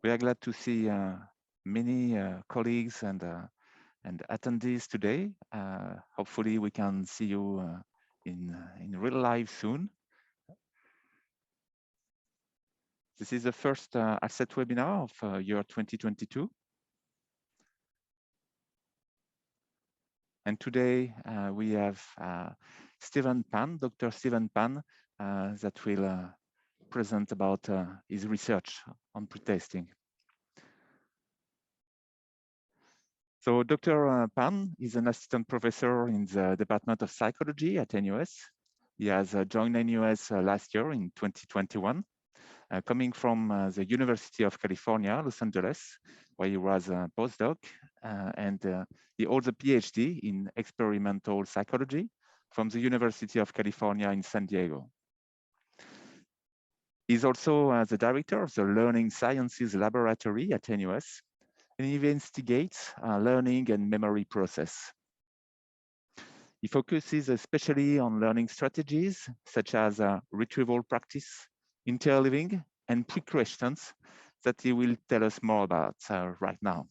We are glad to see many colleagues and attendees today. Hopefully we can see you in real life soon. This is the first ALSET webinar of year 2022. And today we have Stephen Pan, Dr. Stephen Pan, that will present about his research on pretesting. So Dr. Pan is an assistant professor in the Department of Psychology at NUS. He has joined NUS last year in 2021, coming from the University of California, Los Angeles, where he was a postdoc, and he holds a PhD in experimental psychology from the University of California in San Diego. He's also the director of the Learning Sciences Laboratory at NUS, and he investigates learning and memory process. He focuses especially on learning strategies such as retrieval practice, interleaving, and prequestions that he will tell us more about right now.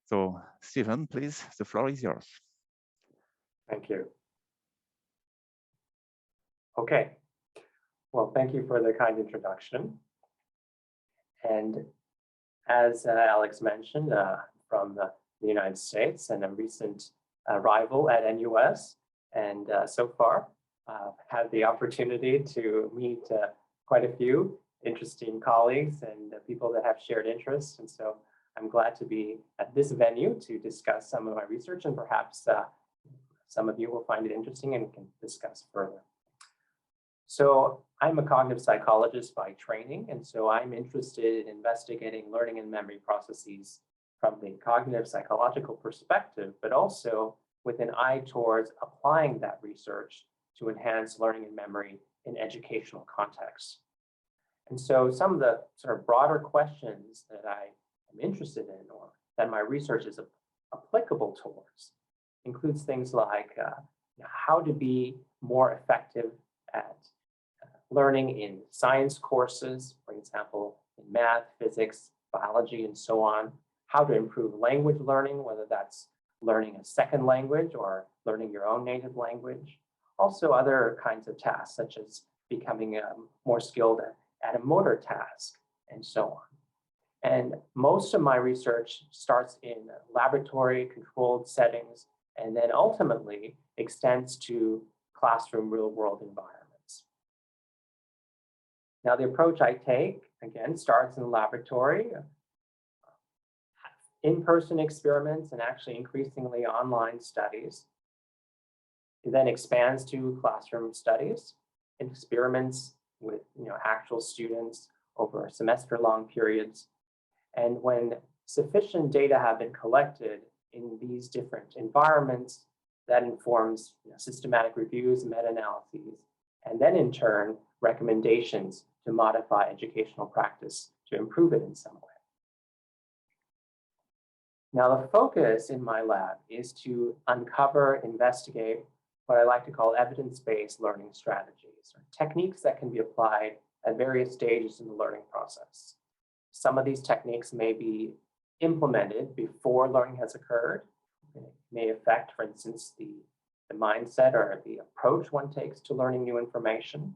So, Stephen, please, the floor is yours. Thank you. Okay. Well, thank you for the kind introduction. And as Alex mentioned, from the United States and a recent arrival at NUS, and so far had the opportunity to meet quite a few interesting colleagues and people that have shared interests. And so I'm glad to be at this venue to discuss some of my research, and perhaps some of you will find it interesting and can discuss further. So I'm a cognitive psychologist by training, and so I'm interested in investigating learning and memory processes from the cognitive psychological perspective, but also with an eye towards applying that research to enhance learning and memory in educational contexts. And so some of the sort of broader questions that I am interested in, or that my research is applicable towards, includes things like how to be more effective at learning in science courses, for example, in math, physics, biology, and so on, how to improve language learning, whether that's learning a second language or learning your own native language, also other kinds of tasks, such as becoming more skilled at a motor task, and so on. And most of my research starts in laboratory controlled settings, and then ultimately extends to classroom real-world environments. Now, the approach I take, again, starts in the laboratory, in-person experiments, and actually increasingly online studies. It then expands to classroom studies, experiments with actual students over semester-long periods. And when sufficient data have been collected in these different environments, that informs systematic reviews and meta-analyses, and then in turn, recommendations to modify educational practice to improve it in some way. Now, the focus in my lab is to uncover, investigate what I like to call evidence-based learning strategies, or techniques that can be applied at various stages in the learning process. Some of these techniques may be implemented before learning has occurred. It may affect, for instance, the mindset or the approach one takes to learning new information.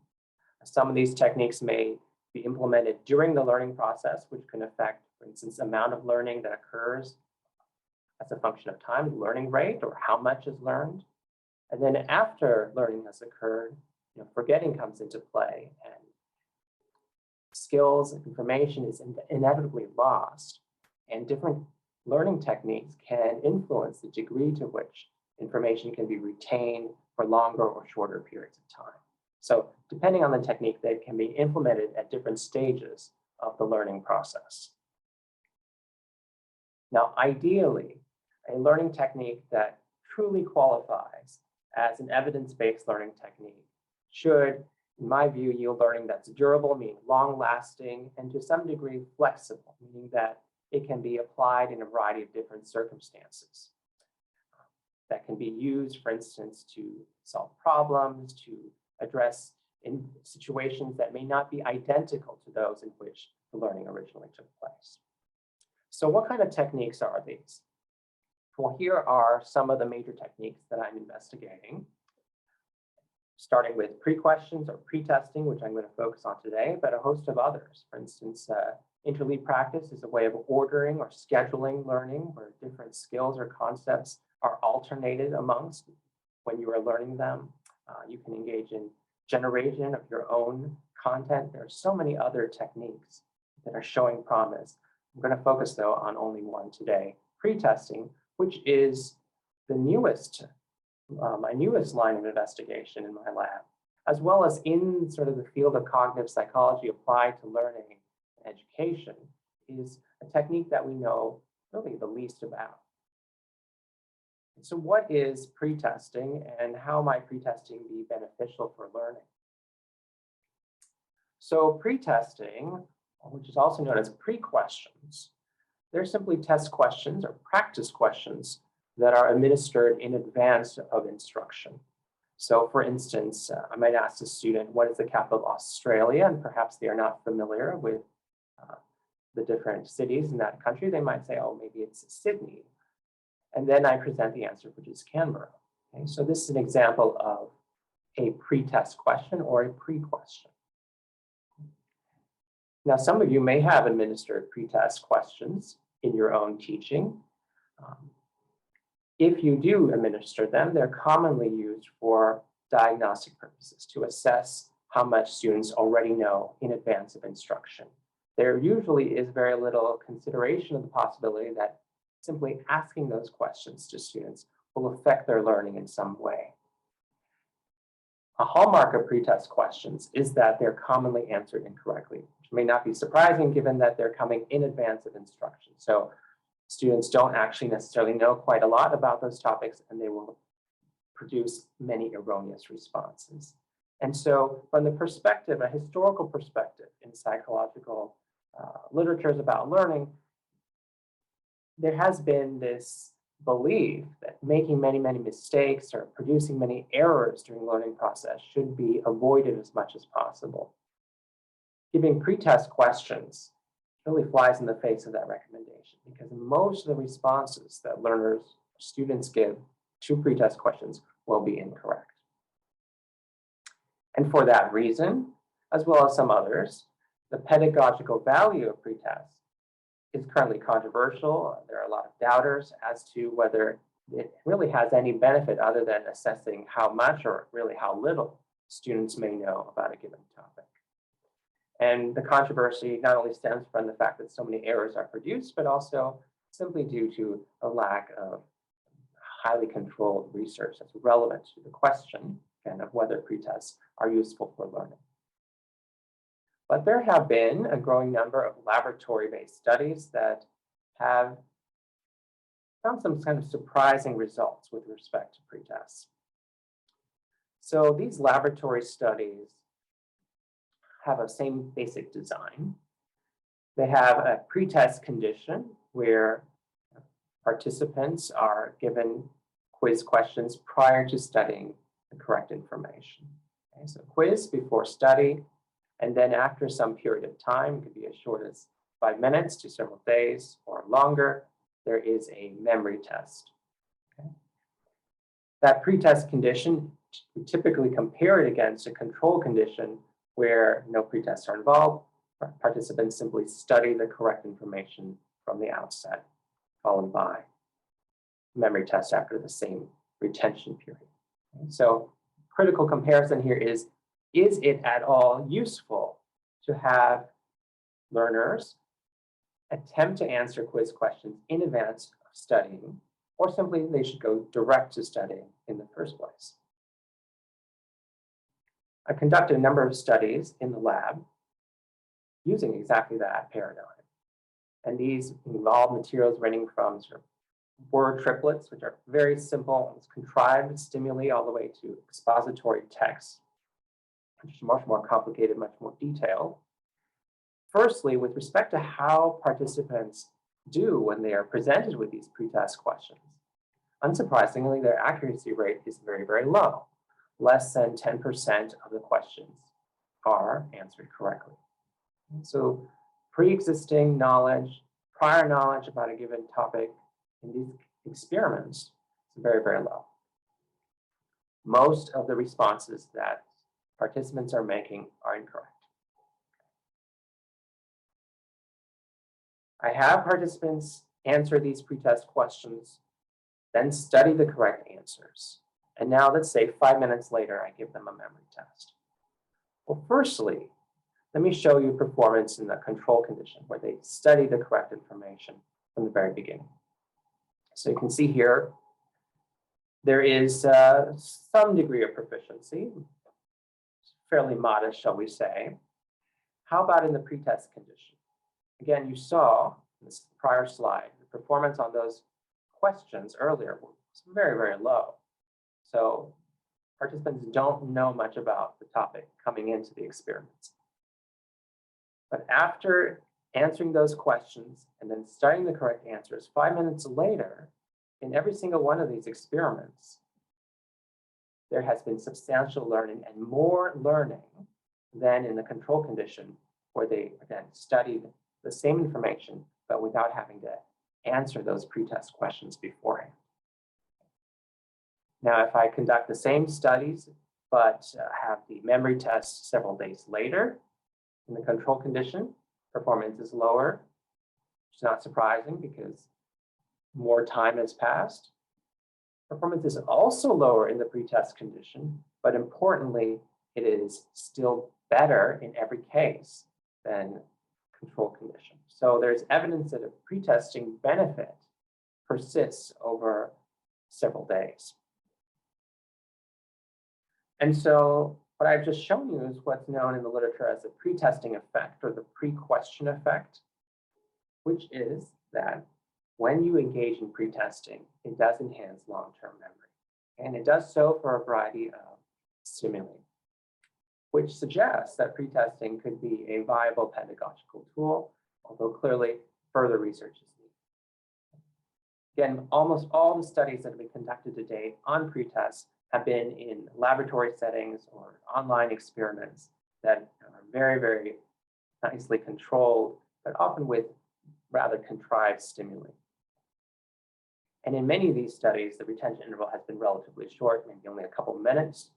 Some of these techniques may be implemented during the learning process, which can affect, for instance, the amount of learning that occurs as a function of time, learning rate, or how much is learned. And then after learning has occurred, forgetting comes into play, and skills and information is inevitably lost. And different learning techniques can influence the degree to which information can be retained for longer or shorter periods of time. So depending on the technique, they can be implemented at different stages of the learning process. Now, ideally, a learning technique that truly qualifies as an evidence-based learning technique should, in my view, yield learning that's durable, meaning long-lasting, and to some degree flexible, meaning that it can be applied in a variety of different circumstances. That can be used, for instance, to solve problems, to address in situations that may not be identical to those in which the learning originally took place. So what kind of techniques are these? Well, here are some of the major techniques that I'm investigating, starting with prequestions or pretesting, which I'm going to focus on today, but a host of others. For instance, interlead practice is a way of ordering or scheduling learning where different skills or concepts are alternated amongst when you are learning them. You can engage in generation of your own content. There are so many other techniques that are showing promise. I'm going to focus, though, on only one today, pretesting, which is the newest, my newest line of investigation in my lab, as well as in sort of the field of cognitive psychology applied to learning and education, is a technique that we know really the least about. So what is pretesting and how might pretesting be beneficial for learning? So pretesting, which is also known as prequestions, they're simply test questions or practice questions that are administered in advance of instruction. So for instance, I might ask a student, what is the capital of Australia? And perhaps they are not familiar with the different cities in that country. They might say, oh, maybe it's Sydney. And then I present the answer, which is Canberra. Okay, so this is an example of a pretest question or a pre-question. Now, some of you may have administered pretest questions in your own teaching. If you do administer them, they're commonly used for diagnostic purposes to assess how much students already know in advance of instruction. There usually is very little consideration of the possibility that simply asking those questions to students will affect their learning in some way. A hallmark of pretest questions is that they're commonly answered incorrectly, which may not be surprising given that they're coming in advance of instruction. So students don't actually necessarily know quite a lot about those topics, and they will produce many erroneous responses. And so from the perspective, a historical perspective in psychological literatures about learning, there has been this belief that making many mistakes or producing many errors during the learning process should be avoided as much as possible. Giving pretest questions really flies in the face of that recommendation because most of the responses that students give to pretest questions will be incorrect. And for that reason, as well as some others, the pedagogical value of pretest is currently controversial. There are a lot of doubters as to whether it really has any benefit other than assessing how much or really how little students may know about a given topic. And the controversy not only stems from the fact that so many errors are produced, but also simply due to a lack of highly controlled research that's relevant to the question and of whether pretests are useful for learning. But there have been a growing number of laboratory-based studies that have found some kind of surprising results with respect to pretests. So these laboratory studies have a same basic design. They have a pretest condition where participants are given quiz questions prior to studying the correct information. Okay, so quiz before study, and then after some period of time, it could be as short as 5 minutes to several days or longer, there is a memory test. Okay. That pretest condition, we typically compare it against a control condition where no pretests are involved. Participants simply study the correct information from the outset, followed by memory tests after the same retention period. Okay. So critical comparison here is it at all useful to have learners attempt to answer quiz questions in advance of studying, or simply they should go direct to studying in the first place? I conducted a number of studies in the lab using exactly that paradigm. And these involve materials ranging from sort of word triplets, which are very simple, contrived stimuli, all the way to expository text, which is much more complicated, much more detailed. Firstly, with respect to how participants do when they are presented with these pretest questions, unsurprisingly, their accuracy rate is very low, less than 10% of the questions are answered correctly. So pre-existing knowledge, prior knowledge about a given topic in these experiments is very, very low. Most of the responses that participants are making are incorrect. I have participants answer these pretest questions, then study the correct answers. And now let's say 5 minutes later, I give them a memory test. Well, firstly, let me show you performance in the control condition where they study the correct information from the very beginning. So you can see here, there is some degree of proficiency, fairly modest, shall we say. How about in the pretest condition? Again, you saw in this prior slide, the performance on those questions earlier was very, very low. So participants don't know much about the topic coming into the experiments. But after answering those questions and then studying the correct answers, 5 minutes later, in every single one of these experiments, there has been substantial learning and more learning than in the control condition, where they, again, studied the same information, but without having to answer those pretest questions beforehand. Now, if I conduct the same studies, but have the memory test several days later, in the control condition, performance is lower. It's not surprising because more time has passed. Performance is also lower in the pretest condition, but importantly, it is still better in every case than control condition. So there's evidence that a pretesting benefit persists over several days. And so what I've just shown you is what's known in the literature as the pretesting effect or the prequestion effect, which is that when you engage in pretesting, it does enhance long-term memory. And it does so for a variety of stimuli, which suggests that pretesting could be a viable pedagogical tool, although clearly further research is needed. Again, almost all the studies that have been conducted to date on pretests have been in laboratory settings or online experiments that are very, very nicely controlled, but often with rather contrived stimuli. And in many of these studies, the retention interval has been relatively short, maybe only a couple of minutes.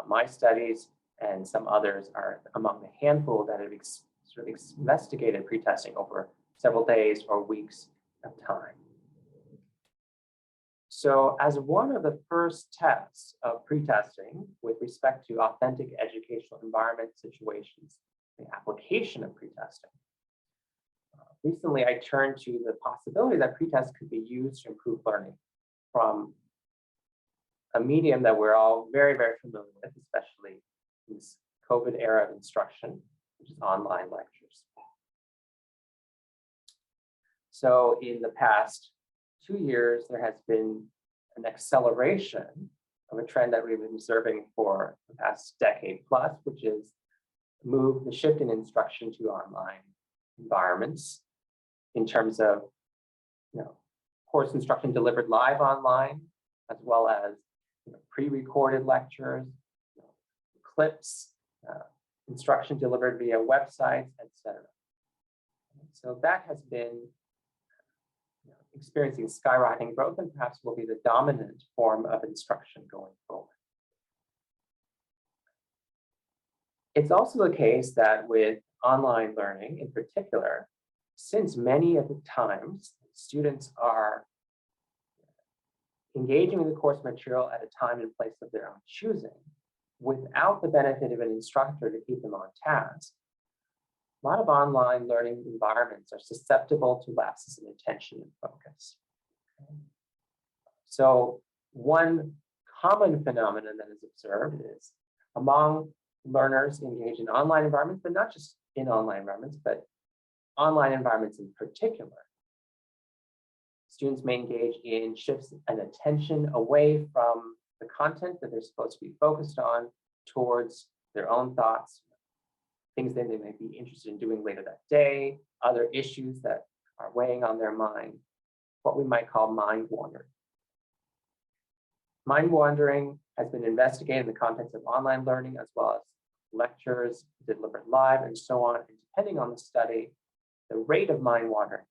My studies and some others are among the handful that have sort of investigated pretesting over several days or weeks of time. So as one of the first tests of pretesting with respect to authentic educational environment situations, the application of pretesting, recently I turned to the possibility that pretests could be used to improve learning from a medium that we're all very, very familiar with, especially in this COVID era of instruction, which is online lectures. So in the past 2 years, there has been an acceleration of a trend that we've been observing for the past decade plus, which is the shift in instruction to online environments in terms of course instruction delivered live online, as well as pre-recorded lectures, clips, instruction delivered via websites, etc. So that has been experiencing skyrocketing growth and perhaps will be the dominant form of instruction going forward. It's also the case that with online learning in particular, since many of the times students are engaging in the course material at a time and place of their own choosing, without the benefit of an instructor to keep them on task, a lot of online learning environments are susceptible to lapses in attention and focus. So one common phenomenon that is observed is among learners engaged in online environments, but not just in online environments, but online environments in particular. Students may engage in shifts and attention away from the content that they're supposed to be focused on towards their own thoughts, things that they may be interested in doing later that day, other issues that are weighing on their mind, what we might call mind wandering. Mind wandering has been investigated in the context of online learning as well as lectures delivered live, and so on. And depending on the study, the rate of mind wandering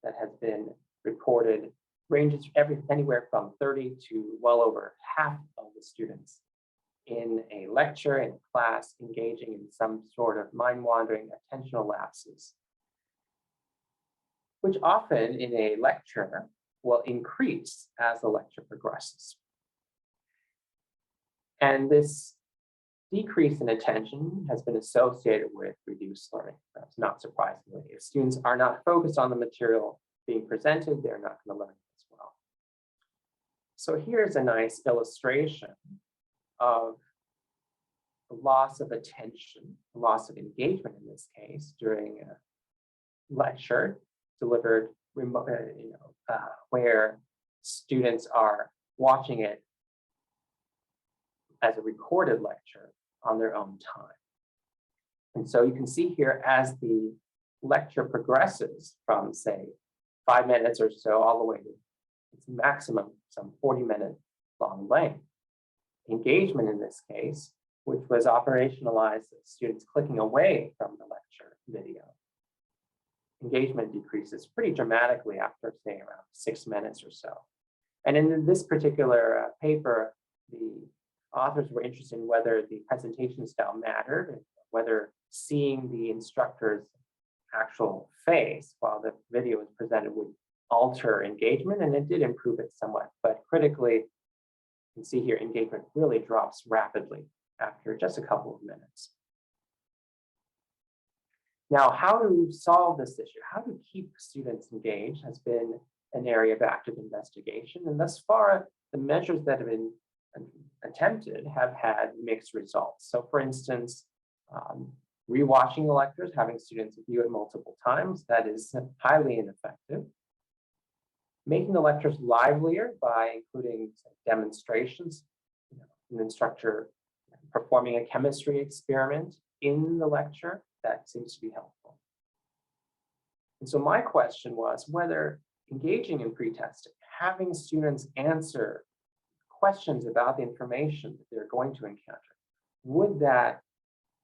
that has been reported ranges anywhere from 30 to well over half of the students in a lecture, in a class, engaging in some sort of mind-wandering attentional lapses, which often in a lecture will increase as the lecture progresses. And this decrease in attention has been associated with reduced learning, perhaps not surprisingly. If students are not focused on the material being presented, they're not going to learn as well. So here's a nice illustration of the loss of attention, loss of engagement in this case, during a lecture delivered remote, where students are watching it as a recorded lecture on their own time. And so you can see here as the lecture progresses from, say, 5 minutes or so all the way to its maximum, some 40-minute long length. Engagement in this case, which was operationalized as students clicking away from the lecture video. Engagement decreases pretty dramatically after, say, around 6 minutes or so. And in this particular paper, the authors were interested in whether the presentation style mattered, and whether seeing the instructor's actual face while the video was presented would alter engagement, and it did improve it somewhat. But critically, you can see here engagement really drops rapidly after just a couple of minutes. Now, how to solve this issue, how to keep students engaged has been an area of active investigation. And thus far, the measures that have been attempted have had mixed results. So for instance, rewatching the lectures, having students view it multiple times, that is highly ineffective. Making the lectures livelier by including demonstrations, an instructor performing a chemistry experiment in the lecture, that seems to be helpful. And so my question was whether engaging in pretesting, having students answer questions about the information that they're going to encounter, would that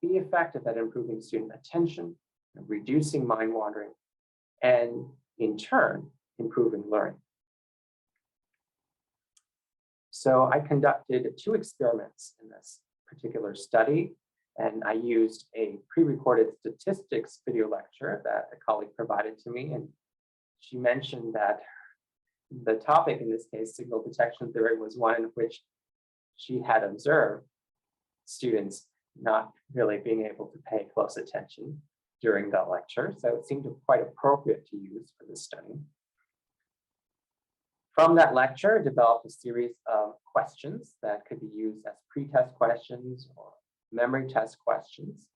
be effective at improving student attention, reducing mind wandering, and in turn, improving learning? So I conducted 2 experiments in this particular study, and I used a pre-recorded statistics video lecture that a colleague provided to me, and she mentioned that the topic in this case, signal detection theory, was one in which she had observed students not really being able to pay close attention during the lecture, so it seemed quite appropriate to use for this study. From that lecture, I developed a series of questions that could be used as pretest questions or memory test questions.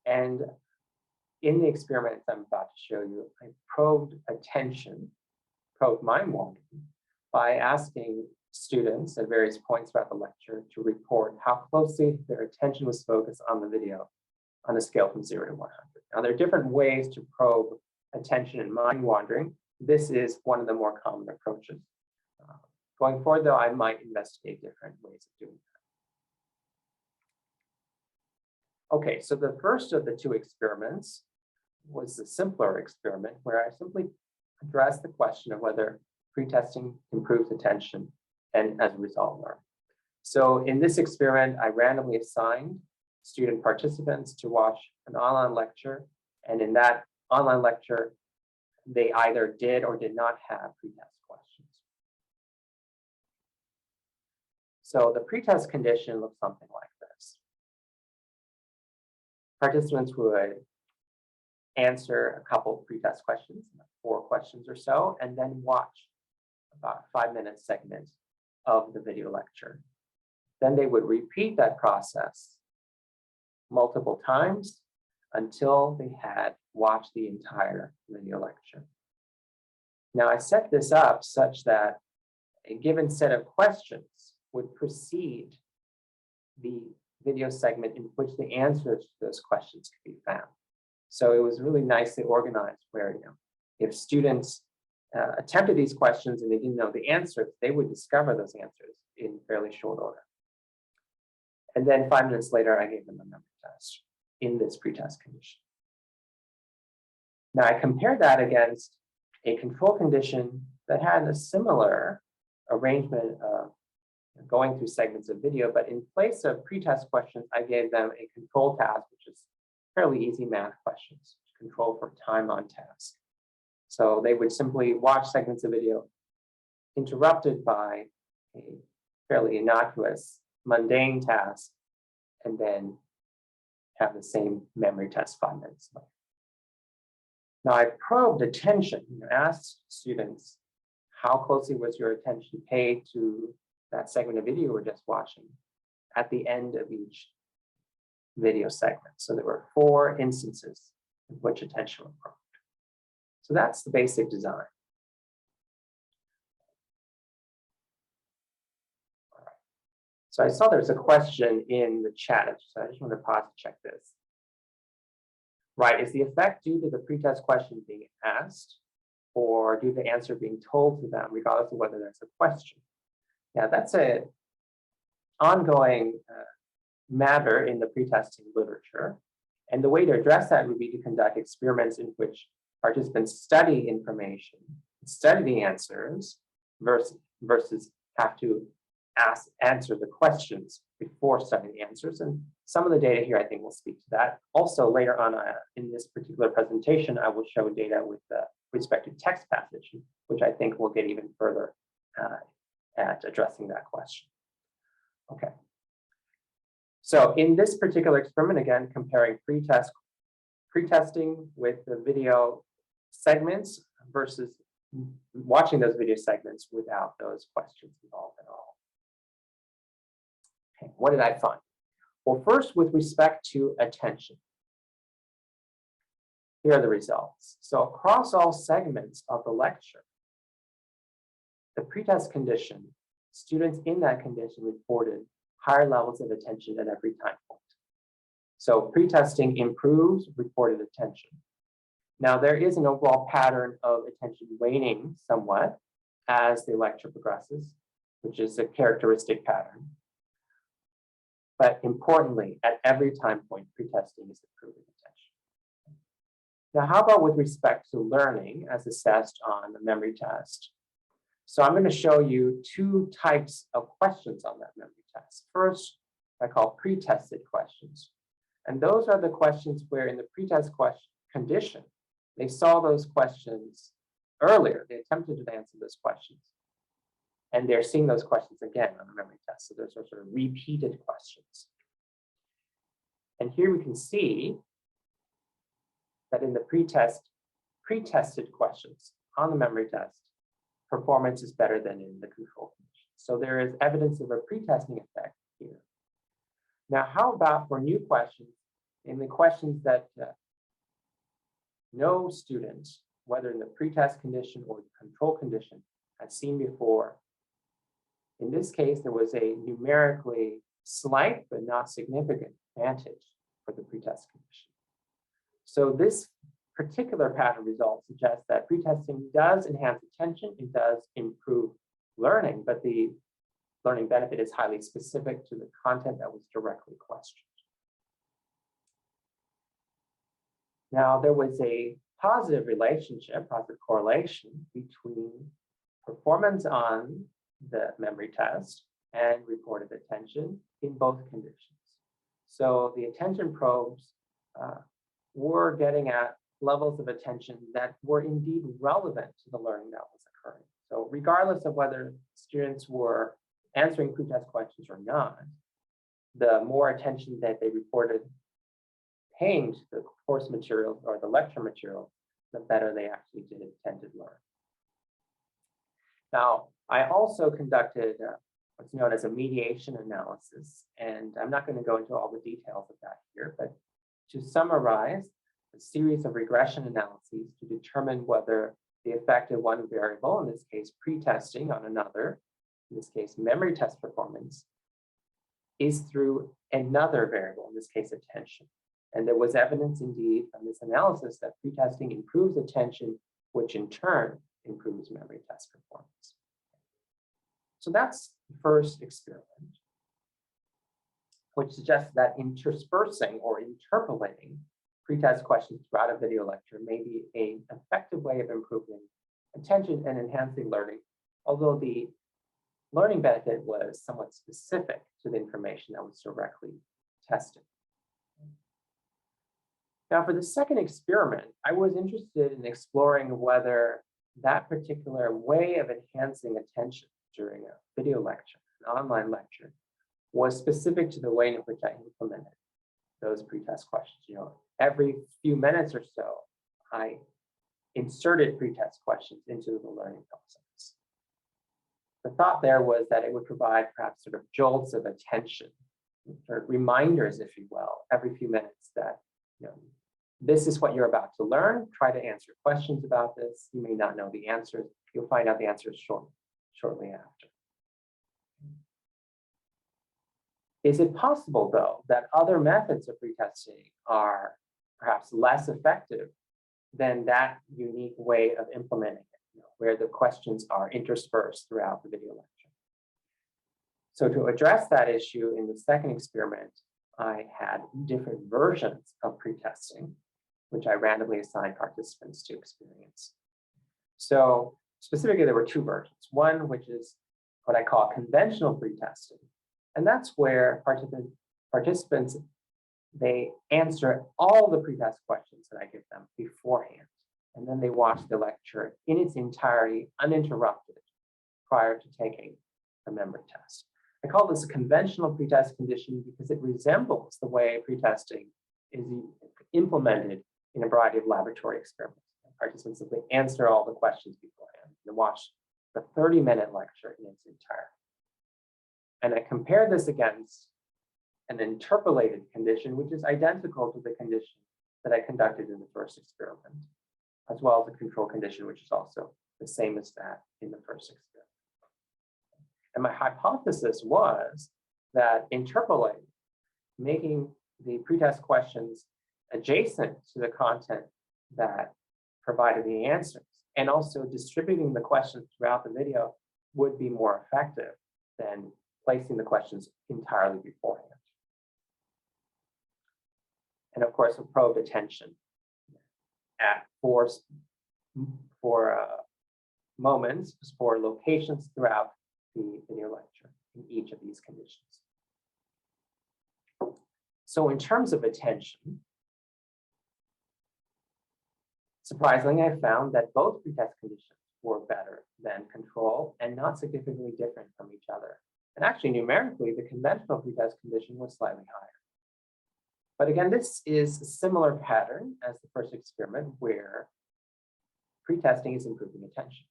And in the experiment I'm about to show you, I probed attention, probed mind wandering, by asking students at various points throughout the lecture to report how closely their attention was focused on the video on a scale from 0 to 100. Now, there are different ways to probe attention and mind wandering. This is one of the more common approaches. Going forward, though, I might investigate different ways of doing that. Okay, so the first of the 2 experiments was the simpler experiment where I simply addressed the question of whether pretesting improves attention and as a result learn. So in this experiment, I randomly assigned student participants to watch an online lecture, and in that online lecture, they either did or did not have pretest questions. So the pretest condition looks something like this. Participants would answer a couple of pretest questions, 4 questions or so, and then watch about a 5-minute segment of the video lecture. Then they would repeat that process multiple times until they had watched the entire video lecture. Now, I set this up such that a given set of questions would precede the video segment in which the answers to those questions could be found. So it was really nicely organized where, if students attempted these questions and they didn't know the answers, they would discover those answers in fairly short order. And then 5 minutes later, I gave them a memory test in this pretest condition. Now I compared that against a control condition that had a similar arrangement of going through segments of video, but in place of pretest questions, I gave them a control task, which is fairly easy math questions, control for time on task. So they would simply watch segments of video interrupted by a fairly innocuous, mundane task, and then have the same memory test 5 minutes later. Now I probed attention, asked students, how closely was your attention paid to that segment of video you were just watching at the end of each video segment. So there were 4 instances in which attention was probed. So that's the basic design. All right. So I saw there's a question in the chat, so I just want to pause to check this. Right, is the effect due to the pretest question being asked or due to the answer being told to them, regardless of whether there's a question? Yeah, that's an ongoing matter in the pretesting literature. And the way to address that would be to conduct experiments in which participants study information, study the answers, versus have to answer the questions before studying the answers. And some of the data here, I think, will speak to that. Also, later on in this particular presentation, I will show data with respect to text passage, which I think will get even further at addressing that question. Okay. So in this particular experiment, again, comparing pretesting with the video segments versus watching those video segments without those questions involved at all. Okay, what did I find? Well, first, with respect to attention, here are the results. So across all segments of the lecture, the pretest condition, students in that condition reported higher levels of attention at every time point. So pretesting improves reported attention. Now, there is an overall pattern of attention waning somewhat as the lecture progresses, which is a characteristic pattern. But importantly, at every time point, pretesting is improving attention. Now, how about with respect to learning as assessed on the memory test? So I'm going to show you 2 types of questions on that memory test. First, I call pretested questions. And those are the questions where in the pretest condition, they saw those questions earlier. They attempted to answer those questions. And they're seeing those questions again on the memory test. So those are sort of repeated questions. And here we can see that in the pretested questions on the memory test, performance is better than in the control condition. So there is evidence of a pretesting effect here. Now, how about for new questions, in the questions that no student, whether in the pretest condition or the control condition, had seen before? In this case, there was a numerically slight but not significant advantage for the pretest condition. So this particular pattern result suggests that pretesting does enhance attention, it does improve learning, but the learning benefit is highly specific to the content that was directly questioned. Now, there was a positive relationship, positive correlation between performance on the memory test and reported attention in both conditions. So the attention probes were getting at levels of attention that were indeed relevant to the learning that was occurring. So regardless of whether students were answering pretest questions or not, the more attention that they reported paying to the course materials or the lecture material, the better they actually tend to learn. Now, I also conducted what's known as a mediation analysis, and I'm not going to go into all the details of that here, but to summarize, a series of regression analyses to determine whether the effect of one variable, in this case pretesting, on another, in this case memory test performance, is through another variable, in this case attention. And there was evidence indeed from this analysis that pretesting improves attention, which in turn improves memory test performance. So that's the first experiment. which suggests that interspersing or interpolating pretest questions throughout a video lecture may be an effective way of improving attention and enhancing learning, although the learning benefit was somewhat specific to the information that was directly tested. Now, for the second experiment, I was interested in exploring whether that particular way of enhancing attention during a video lecture, an online lecture, was specific to the way in which I implemented those pretest questions. You know, every few minutes or so, I inserted pretest questions into the learning process. The thought there was that it would provide perhaps sort of jolts of attention, or reminders, if you will, every few minutes that, you know, this is what you're about to learn. Try to answer questions about this. You may not know the answers. You'll find out the answers shortly after. Is it possible, though, that other methods of pretesting are perhaps less effective than that unique way of implementing it, you know, where the questions are interspersed throughout the video lecture? So to address that issue in the second experiment, I had different versions of pretesting, which I randomly assigned participants to experience. So specifically, there were two versions. One, which is what I call conventional pretesting. And that's where participants, they answer all the pretest questions that I give them beforehand. And then they watch the lecture in its entirety, uninterrupted, prior to taking the memory test. I call this a conventional pretest condition because it resembles the way pretesting is implemented in a variety of laboratory experiments. Participants simply answer all the questions beforehand and watch the 30-minute lecture in its entirety. And I compare this against an interpolated condition, which is identical to the condition that I conducted in the first experiment, as well as a control condition, which is also the same as that in the first experiment. And my hypothesis was that interpolating, making the pretest questions adjacent to the content that provided the answers, and also distributing the questions throughout the video would be more effective than placing the questions entirely beforehand. And of course, we probed attention at for moments, for locations throughout the video lecture in each of these conditions. So in terms of attention, surprisingly, I found that both pretest conditions were better than control and not significantly different from each other. And actually, numerically, the conventional pretest condition was slightly higher. But again, this is a similar pattern as the first experiment where pretesting is improving attention.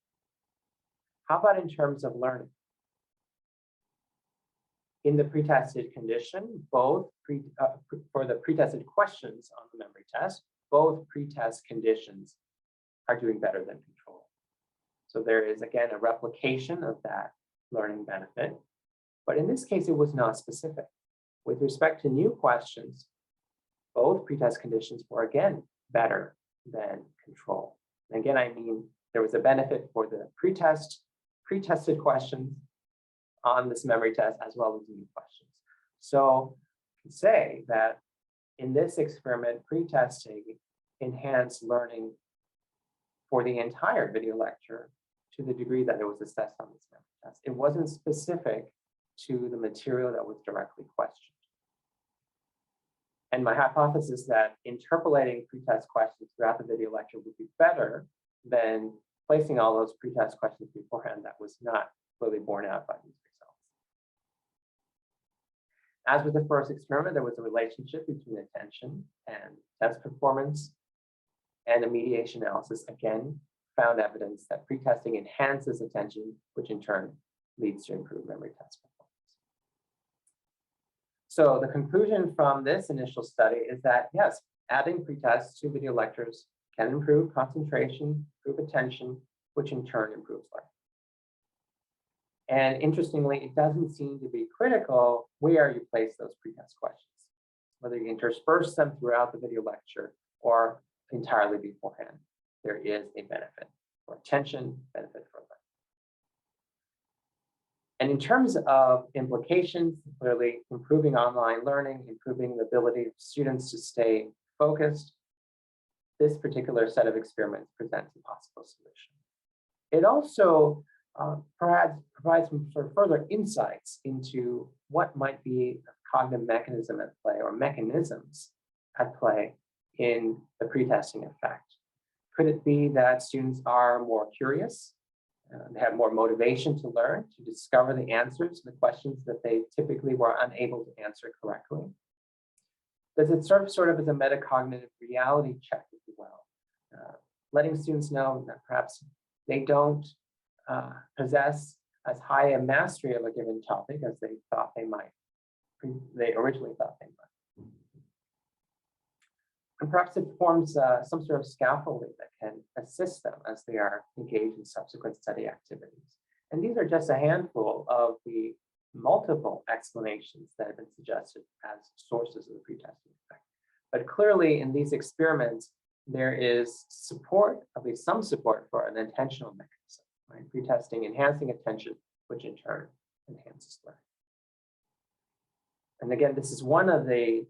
How about in terms of learning? In the pretested condition, both for the pretested questions on the memory test, both pretest conditions are doing better than control. So there is, again, a replication of that learning benefit. But in this case, it was not specific. With respect to new questions, both pretest conditions were, again, better than control. And again, I mean, there was a benefit for the pretested questions on this memory test, as well as new questions. So I can say that in this experiment, pretesting enhanced learning for the entire video lecture to the degree that it was assessed on this memory test. It wasn't specific to the material that was directly questioned. And my hypothesis that interpolating pretest questions throughout the video lecture would be better than placing all those pretest questions beforehand, that was not clearly borne out by these results. As with the first experiment, there was a relationship between attention and test performance, and a mediation analysis again found evidence that pretesting enhances attention, which in turn leads to improved memory test performance. So the conclusion from this initial study is that, yes, adding pretests to video lectures can improve concentration, improve attention, which in turn improves learning. And interestingly, it doesn't seem to be critical where you place those pretest questions, whether you intersperse them throughout the video lecture or entirely beforehand. There is a benefit for attention, benefit for learning. And in terms of implications, clearly improving online learning, improving the ability of students to stay focused, this particular set of experiments presents a possible solution. It also perhaps provides some sort of further insights into what might be a cognitive mechanism at play or mechanisms at play in the pretesting effect. Could it be that students are more curious, they have more motivation to learn, to discover the answers to the questions that they typically were unable to answer correctly? Does it serve sort of as a metacognitive reality check as well? Letting students know that perhaps they don't possess as high a mastery of a given topic as they thought they might, they originally thought they might. And perhaps it forms some sort of scaffolding that can assist them as they are engaged in subsequent study activities. And these are just a handful of the multiple explanations that have been suggested as sources of the pretesting effect. But clearly in these experiments, there is support, at least some support for an intentional mechanism, right? Pretesting, enhancing attention, which in turn enhances learning. And again, this is one of the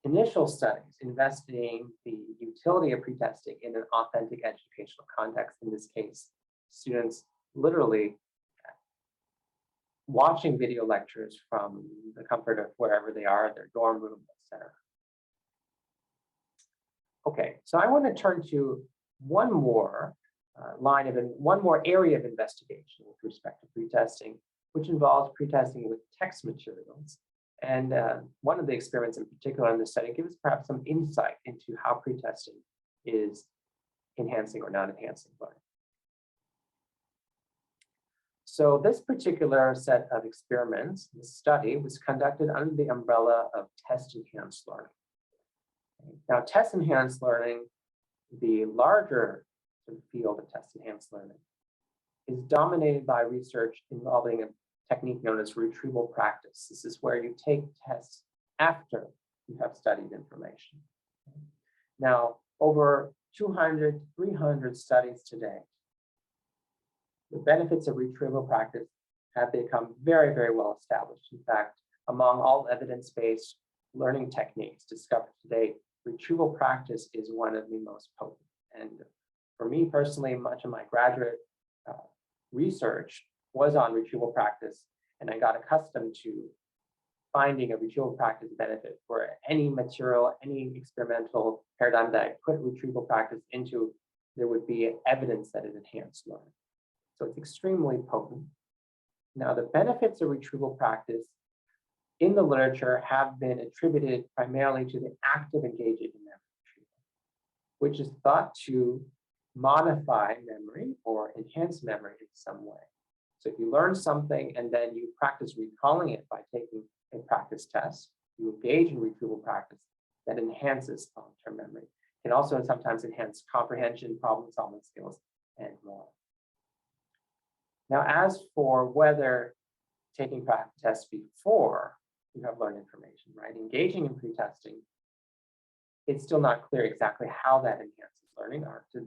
initial studies investigating the utility of pretesting in an authentic educational context. In this case, students literally watching video lectures from the comfort of wherever they are, their dorm room, etc. Okay, so I want to turn to one more one more area of investigation with respect to pretesting, which involves pretesting with text materials. And one of the experiments in particular in this study gives perhaps some insight into how pretesting is enhancing or not enhancing learning. So this particular set of experiments, this study, was conducted under the umbrella of test-enhanced learning. Now, test-enhanced learning, the larger field of test-enhanced learning, is dominated by research involving a technique known as retrieval practice. This is where you take tests after you have studied information. Now, over 200, 300 studies today, the benefits of retrieval practice have become very, very well established. In fact, among all evidence-based learning techniques discovered today, retrieval practice is one of the most potent. And for me personally, much of my graduate research was on retrieval practice, and I got accustomed to finding a retrieval practice benefit for any material, any experimental paradigm that I put retrieval practice into, there would be evidence that it enhanced learning. So it's extremely potent. Now, the benefits of retrieval practice in the literature have been attributed primarily to the active engagement in memory retrieval, which is thought to modify memory or enhance memory in some way. So if you learn something and then you practice recalling it by taking a practice test, you engage in retrieval practice, that enhances long-term memory. It can also sometimes enhance comprehension, problem-solving skills, and more. Now, as for whether taking practice tests before you have learned information, right, engaging in pretesting, it's still not clear exactly how that enhances learning or to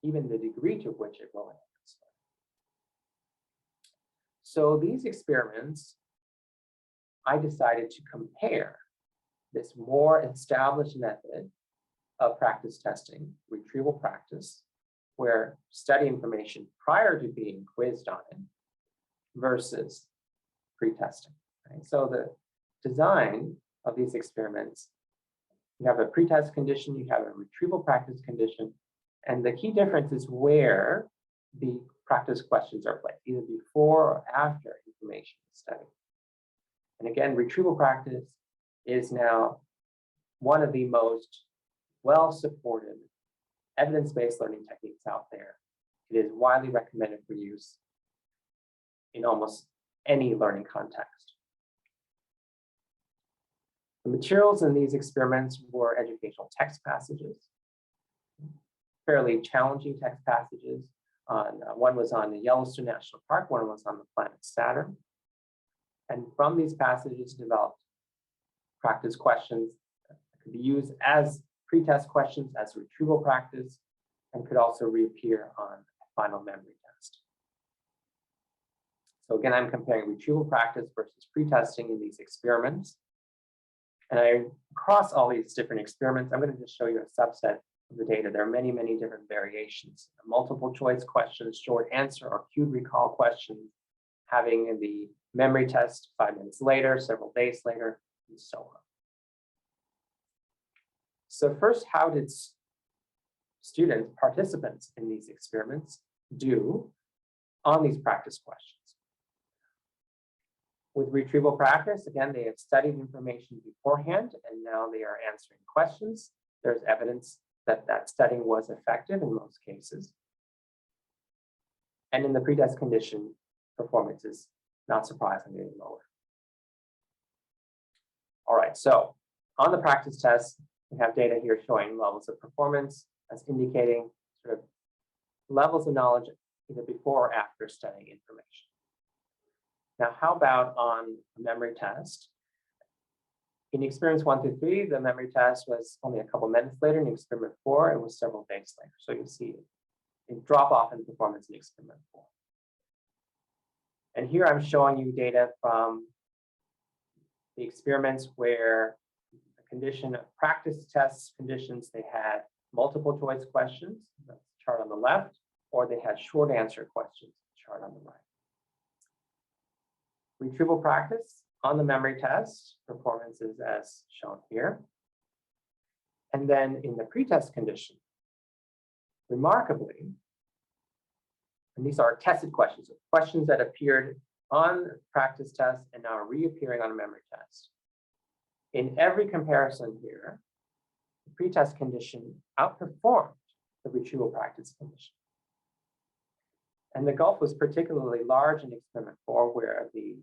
even the degree to which it will enhance learning. So these experiments, I decided to compare this more established method of practice testing, retrieval practice, where study information prior to being quizzed on it versus pretesting. Right? So the design of these experiments, you have a pretest condition, you have a retrieval practice condition, and the key difference is where the practice questions are placed, either before or after information is studied. And again, retrieval practice is now one of the most well-supported evidence-based learning techniques out there. It is widely recommended for use in almost any learning context. The materials in these experiments were educational text passages, fairly challenging text passages. One was on the Yellowstone National Park, one was on the planet Saturn. And from these passages developed practice questions that could be used as pretest questions, as retrieval practice, and could also reappear on a final memory test. So again, I'm comparing retrieval practice versus pretesting in these experiments. And across all these different experiments, I'm going to just show you a subset of the data. There are many, many different variations. Multiple choice questions, short answer or cued recall questions, having the memory test 5 minutes later, several days later, and so on. So first, how did students, participants in these experiments do on these practice questions? With retrieval practice, again, they have studied information beforehand, and now they are answering questions. There's evidence that that studying was effective in most cases. And in the pretest condition, performance is not surprisingly lower. All right, so on the practice test, we have data here showing levels of performance as indicating sort of levels of knowledge either before or after studying information. Now, how about on a memory test? In experiments 1 through 3, the memory test was only a couple minutes later. In experiment 4, it was several days later. So you see a drop off in performance in experiment 4. And here I'm showing you data from the experiments where the condition of practice test conditions, they had multiple choice questions, that's the chart on the left, or they had short answer questions, chart on the right. Retrieval practice on the memory test, performance is as shown here. And then in the pretest condition, remarkably, and these are tested questions, questions that appeared on practice test and now are reappearing on a memory test. In every comparison here, the pretest condition outperformed the retrieval practice condition. And the gulf was particularly large in experiment 4, where the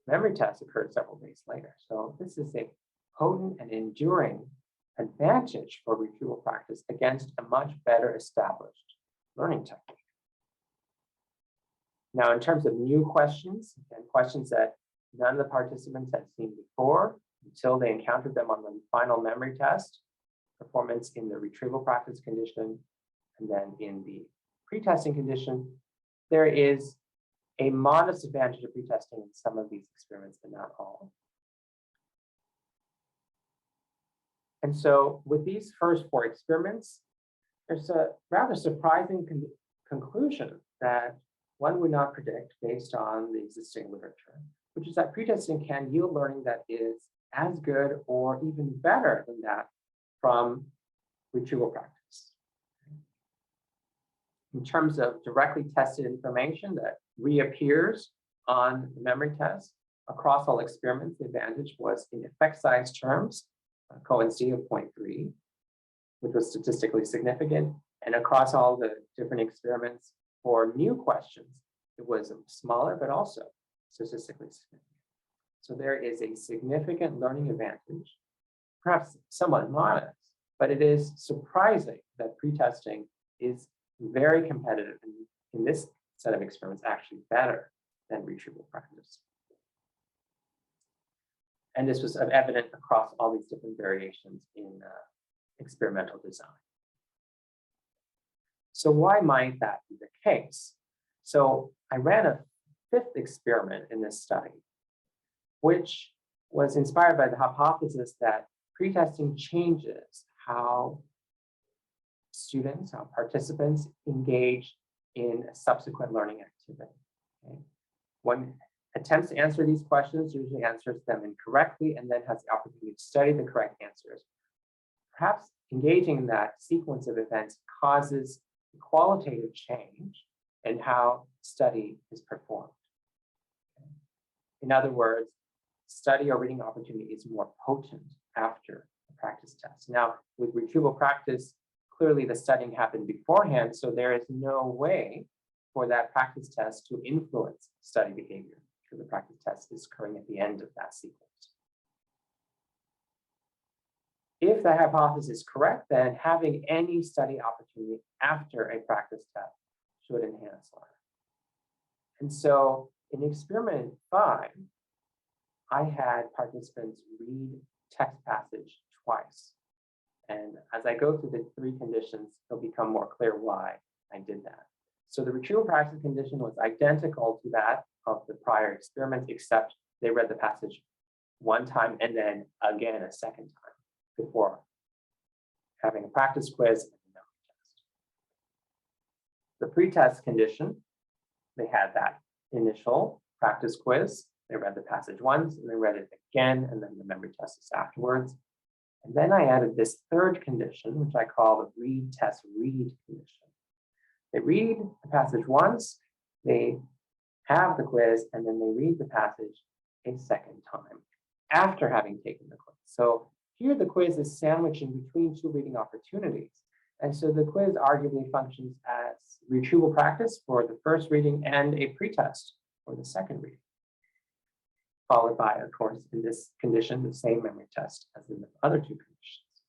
memory test occurred several days later. So this is a potent and enduring advantage for retrieval practice against a much better established learning technique. Now, in terms of new questions, and questions that none of the participants had seen before until they encountered them on the final memory test, performance in the retrieval practice condition, and then in the pretesting condition, there is a modest advantage of pretesting in some of these experiments, but not all. And so with these first 4 experiments, there's a rather surprising conclusion that one would not predict based on the existing literature, which is that pretesting can yield learning that is as good or even better than that from retrieval practice. In terms of directly tested information that reappears on the memory test across all experiments, the advantage was in effect size terms, Cohen's d of 0.3, which was statistically significant. And across all the different experiments for new questions, it was smaller, but also statistically significant. So there is a significant learning advantage, perhaps somewhat modest, but it is surprising that pretesting is very competitive in this set of experiments, actually better than retrieval practice. And this was evident across all these different variations in experimental design. So why might that be the case? So I ran a 5th experiment in this study, which was inspired by the hypothesis that pretesting changes how students, how participants engage in a subsequent learning activity. Okay? One attempts to answer these questions usually answers them incorrectly and then has the opportunity to study the correct answers. Perhaps engaging in that sequence of events causes qualitative change in how study is performed. Okay? In other words, study or reading opportunity is more potent after a practice test. Now, with retrieval practice, clearly the studying happened beforehand, so there is no way for that practice test to influence study behavior, because the practice test is occurring at the end of that sequence. If the hypothesis is correct, then having any study opportunity after a practice test should enhance learning. And so in experiment 5, I had participants read text passage twice. And as I go through the 3 conditions, it'll become more clear why I did that. So the retrieval practice condition was identical to that of the prior experiments, except they read the passage one time and then again a second time before having a practice quiz and a memory test. The pretest condition, they had that initial practice quiz. They read the passage once and they read it again, and then the memory test is afterwards. And then I added this third condition, which I call the read, test, read condition. They read the passage once, they have the quiz, and then they read the passage a second time after having taken the quiz. So here the quiz is sandwiched in between two reading opportunities. And so the quiz arguably functions as retrieval practice for the first reading and a pretest for the second reading, followed by, of course, in this condition, the same memory test as in the other two conditions.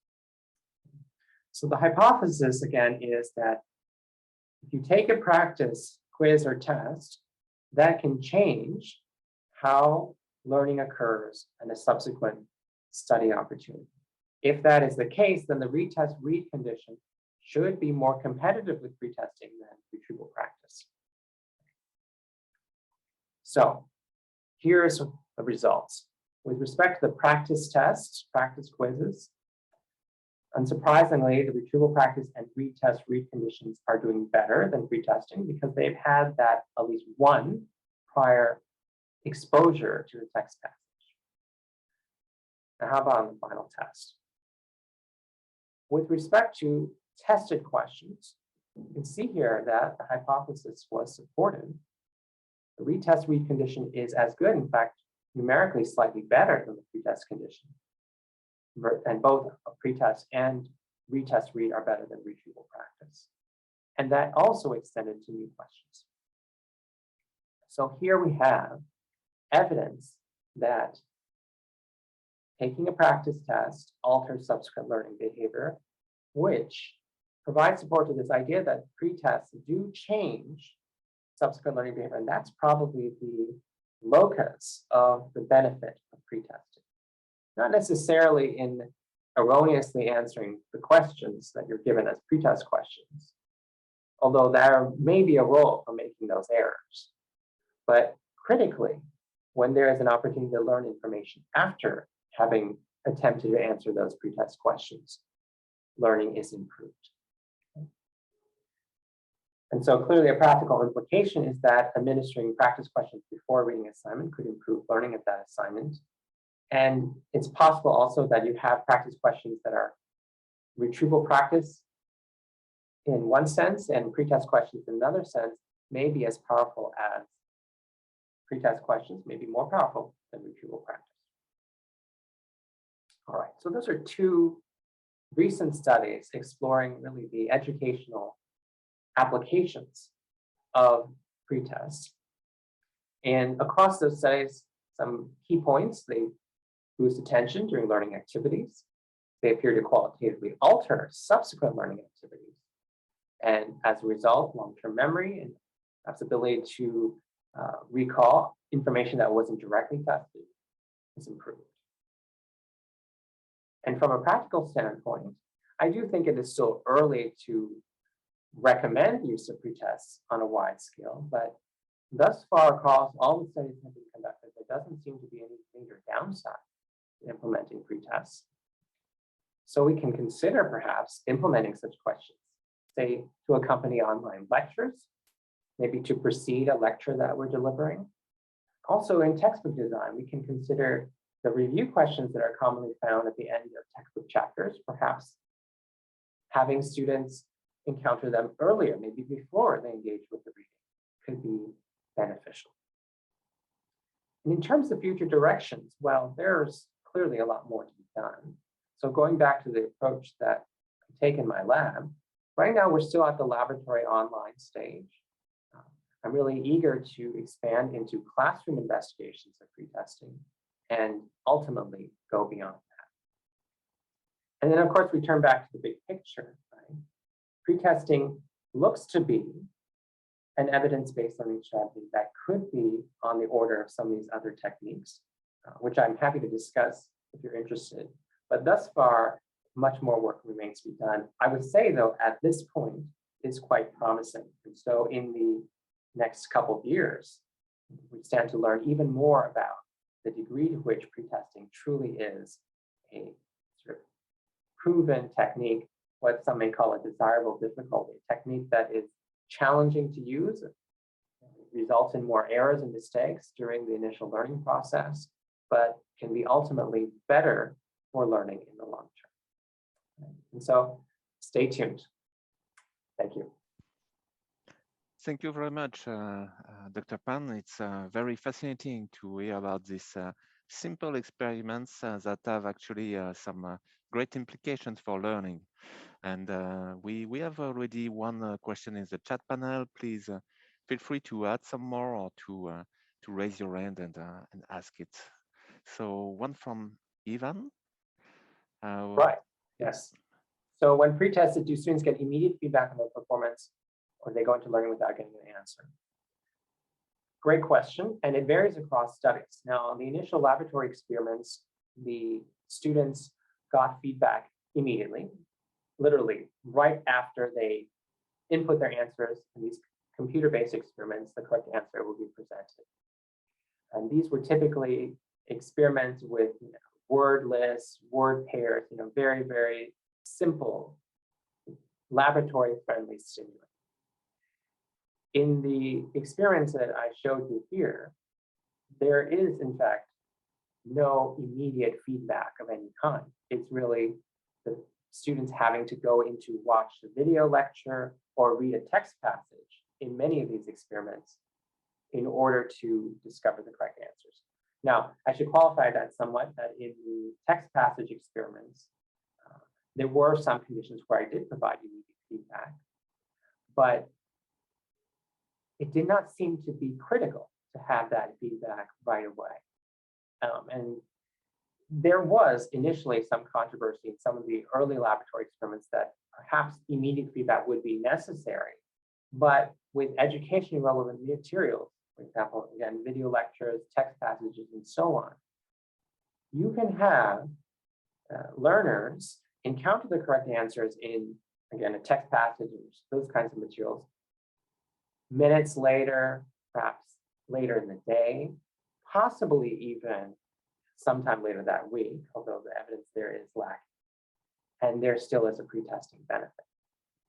So the hypothesis, again, is that if you take a practice quiz or test, that can change how learning occurs in a subsequent study opportunity. If that is the case, then the retest read condition should be more competitive with pretesting than retrieval practice. So here's the results. With respect to the practice tests, practice quizzes, unsurprisingly, the retrieval practice and retest read conditions are doing better than pretesting because they've had that at least one prior exposure to the text passage. Now, how about on the final test? With respect to tested questions, you can see here that the hypothesis was supported. The retest read condition is as good, in fact, numerically slightly better than the pretest condition. And both pretest and retest read are better than retrieval practice. And that also extended to new questions. So here we have evidence that taking a practice test alters subsequent learning behavior, which provides support to this idea that pretests do change subsequent learning behavior. And that's probably the locus of the benefit of pretesting. Not necessarily in erroneously answering the questions that you're given as pretest questions, although there may be a role for making those errors. But critically, when there is an opportunity to learn information after having attempted to answer those pretest questions, learning is improved. And so clearly a practical implication is that administering practice questions before reading assignment could improve learning of that assignment. And it's possible also that you have practice questions that are retrieval practice in one sense and pretest questions in another sense may be as powerful as pretest questions, may be more powerful than retrieval practice. All right, so those are two recent studies exploring really the educational applications of pretests. And across those studies, some key points: they boost attention during learning activities. They appear to qualitatively alter subsequent learning activities. And as a result, long-term memory and perhaps ability to recall information that wasn't directly tested is improved. And from a practical standpoint, I do think it is still early to recommend use of pretests on a wide scale, but thus far across all the studies that have been conducted, there doesn't seem to be any major downside to implementing pretests. So we can consider perhaps implementing such questions, say to accompany online lectures, maybe to precede a lecture that we're delivering. Also in textbook design, we can consider the review questions that are commonly found at the end of textbook chapters, perhaps having students encounter them earlier, maybe before they engage with the reading, could be beneficial. And in terms of future directions, well, there's clearly a lot more to be done. So going back to the approach that I take in my lab, right now we're still at the laboratory online stage. I'm really eager to expand into classroom investigations of pretesting and ultimately go beyond that. And then, of course, we turn back to the big picture, right? Pretesting looks to be an evidence-based learning strategy that could be on the order of some of these other techniques, which I'm happy to discuss if you're interested. But thus far, much more work remains to be done. I would say, though, at this point, it's quite promising. And so in the next couple of years, we stand to learn even more about the degree to which pretesting truly is a sort of proven technique, what some may call a desirable difficulty, a technique that is challenging to use, results in more errors and mistakes during the initial learning process, but can be ultimately better for learning in the long term. And so stay tuned. Thank you. Thank you very much, Dr. Pan. It's very fascinating to hear about these simple experiments that have actually some great implications for learning. And we have already one question in the chat panel. Please feel free to add some more or to raise your hand and ask it. So one from Ivan. Right, yes. So when pretested, do students get immediate feedback on their performance, or they go into learning without getting an answer? Great question, and it varies across studies. Now, on the initial laboratory experiments, the students got feedback immediately, literally right after they input their answers in these computer-based experiments, the correct answer will be presented. And these were typically experiments with word lists, word pairs, very, very simple, laboratory-friendly stimuli. In the experiments that I showed you here, there is, in fact, no immediate feedback of any kind. It's really the students having to go in to watch the video lecture or read a text passage in many of these experiments in order to discover the correct answers. Now, I should qualify that somewhat, that in the text passage experiments, there were some conditions where I did provide immediate feedback, but it did not seem to be critical to have that feedback right away. And there was initially some controversy in some of the early laboratory experiments that perhaps immediate feedback would be necessary, but with educationally relevant materials, for example, again, video lectures, text passages, and so on, you can have learners encounter the correct answers in, again, a text passage, those kinds of materials, minutes later, perhaps later in the day, possibly even sometime later that week, although the evidence there is lacking. And there still is a pretesting benefit.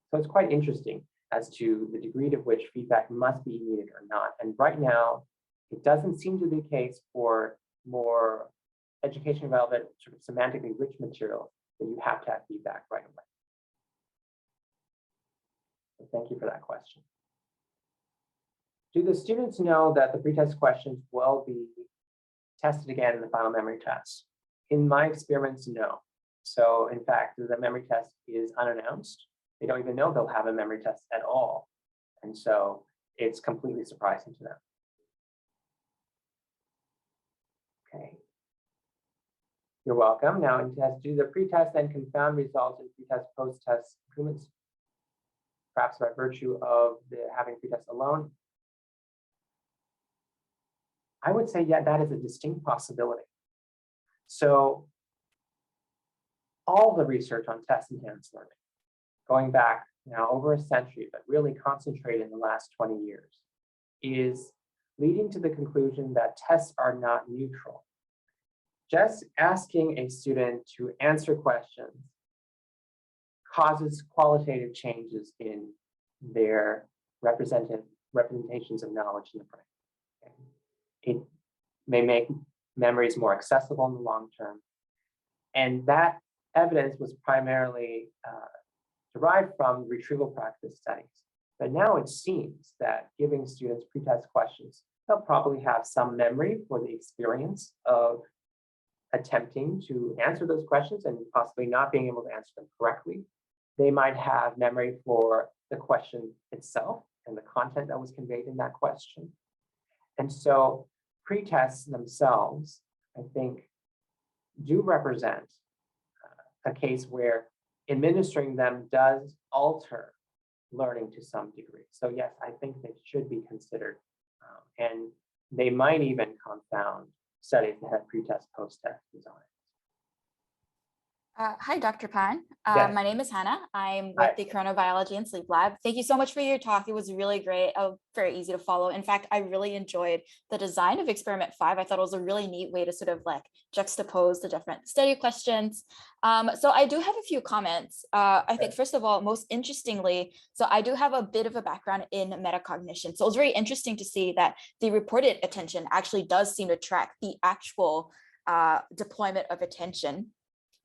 So it's quite interesting as to the degree to which feedback must be immediate or not. And right now, it doesn't seem to be the case for more education relevant, sort of semantically rich material that you have to have feedback right away. So thank you for that question. Do the students know that the pretest questions will be tested again in the final memory test? In my experiments, no. So in fact, the memory test is unannounced. They don't even know they'll have a memory test at all. And so it's completely surprising to them. Okay. You're welcome. Now in test, do the pretest and confound results in pretest post-test improvements, perhaps by virtue of having pretest alone? I would say, yeah, that is a distinct possibility. So all the research on test-enhanced learning, going back now over a century, but really concentrated in the last 20 years, is leading to the conclusion that tests are not neutral. Just asking a student to answer questions causes qualitative changes in their representations of knowledge in the brain. Okay. It may make memories more accessible in the long term. And that evidence was primarily derived from retrieval practice studies. But now it seems that giving students pretest questions, they'll probably have some memory for the experience of attempting to answer those questions and possibly not being able to answer them correctly. They might have memory for the question itself and the content that was conveyed in that question. And so pretests themselves, I think, do represent a case where administering them does alter learning to some degree. So yes, I think they should be considered. And they might even confound studies that have pretest post-test designs. Hi, Dr. Pan. Yes. My name is Hannah. I'm Hi. with the Chronobiology and Sleep Lab. Thank you so much for your talk. It was really great, very easy to follow. In fact, I really enjoyed the design of Experiment 5. I thought it was a really neat way to sort of like juxtapose the different study questions. So I do have a few comments. I think, first of all, most interestingly, so I do have a bit of a background in metacognition. So it was very interesting to see that the reported attention actually does seem to track the actual deployment of attention,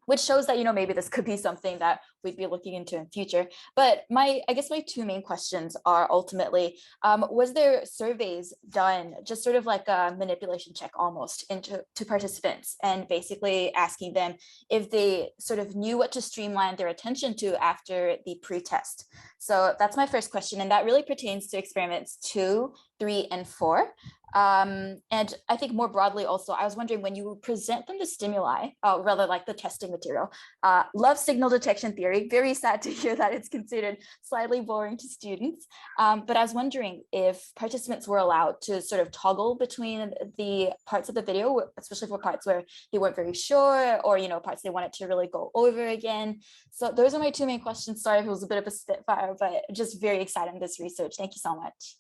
which shows that, maybe this could be something that we'd be looking into in future. But I guess my two main questions are ultimately, was there surveys done, just sort of like a manipulation check almost to participants, and basically asking them if they sort of knew what to streamline their attention to after the pretest? So that's my first question. And that really pertains to experiments 2, 3, and 4. And I think more broadly also, I was wondering, when you present them the stimuli, rather like the testing material, love signal detection theory, very sad to hear that it's considered slightly boring to students. But I was wondering if participants were allowed to sort of toggle between the parts of the video, especially for parts where they weren't very sure, or, parts they wanted to really go over again. So those are my two main questions. Sorry if it was a bit of a spitfire, but just very excited in this research. Thank you so much.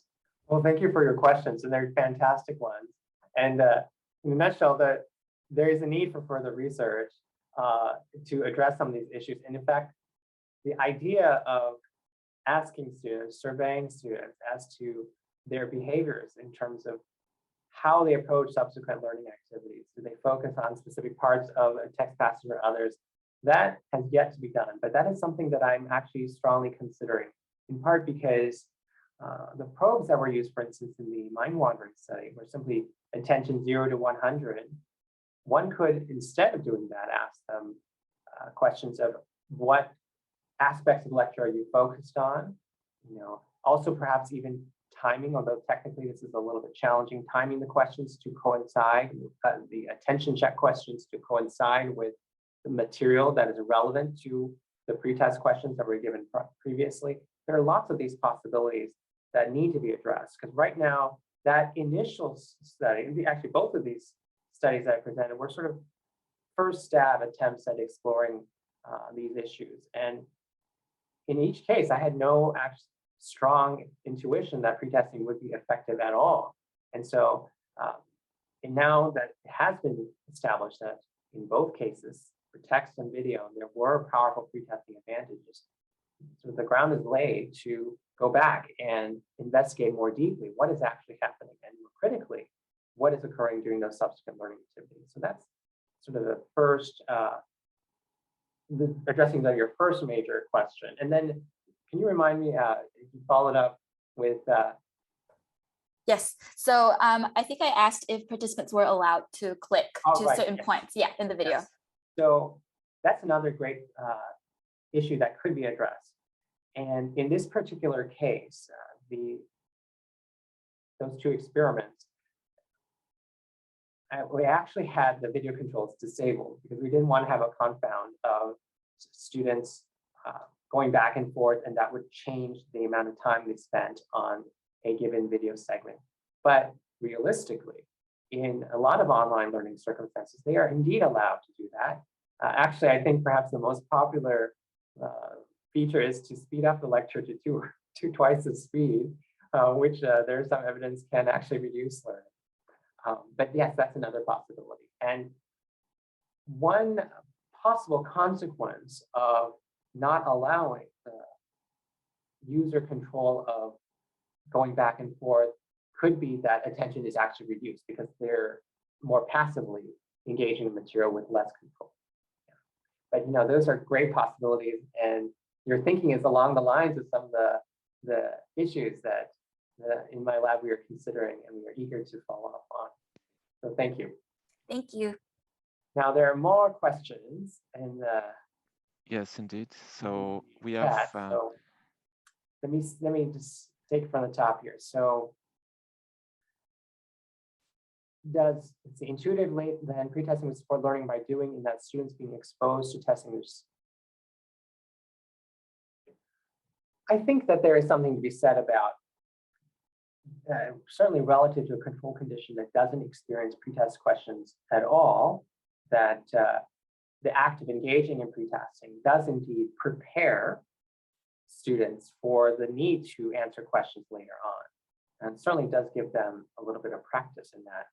Well, thank you for your questions, and they're fantastic ones. And in a nutshell, there is a need for further research to address some of these issues. And in fact, the idea of asking students, surveying students as to their behaviors in terms of how they approach subsequent learning activities, do they focus on specific parts of a text passage or others, that has yet to be done. But that is something that I'm actually strongly considering, in part because the probes that were used, for instance, in the mind wandering study, were simply attention 0 to 100. One could, instead of doing that, ask them questions of what aspects of the lecture are you focused on? Also perhaps even timing, although technically this is a little bit challenging, timing the questions to coincide, the attention check questions to coincide with the material that is relevant to the pretest questions that were given previously. There are lots of these possibilities that need to be addressed, because right now, that initial study, actually both of these studies I presented were sort of first stab attempts at exploring these issues. And in each case, I had no strong intuition that pretesting would be effective at all. And so, and now that it has been established that in both cases, for text and video, there were powerful pretesting advantages. So the ground is laid to go back and investigate more deeply what is actually happening, and more critically, what is occurring during those subsequent learning activities. So that's sort of the first, addressing your first major question. And then can you remind me, if you followed up with Yes. So I think I asked if participants were allowed to click to certain points, in the video. Yes. So that's another great issue that could be addressed. And in this particular case, those two experiments, we actually had the video controls disabled because we didn't want to have a confound of students going back and forth, and that would change the amount of time they spent on a given video segment. But realistically, in a lot of online learning circumstances, they are indeed allowed to do that. Actually, I think perhaps the most popular feature is to speed up the lecture to twice the speed, which there's some evidence can actually reduce learning. But yes, that's another possibility. And one possible consequence of not allowing the user control of going back and forth could be that attention is actually reduced because they're more passively engaging the material with less control. But those are great possibilities, and your thinking is along the lines of some of the issues that in my lab we are considering, and we are eager to follow up on. So thank you. Thank you. Now there are more questions, and yes, indeed. So we have. So let me just take it from the top here. So does it's intuitively then pretesting would support learning by doing, in that students being exposed to testing? I think that there is something to be said about certainly relative to a control condition that doesn't experience pretest questions at all, that the act of engaging in pretesting does indeed prepare students for the need to answer questions later on, and certainly does give them a little bit of practice in that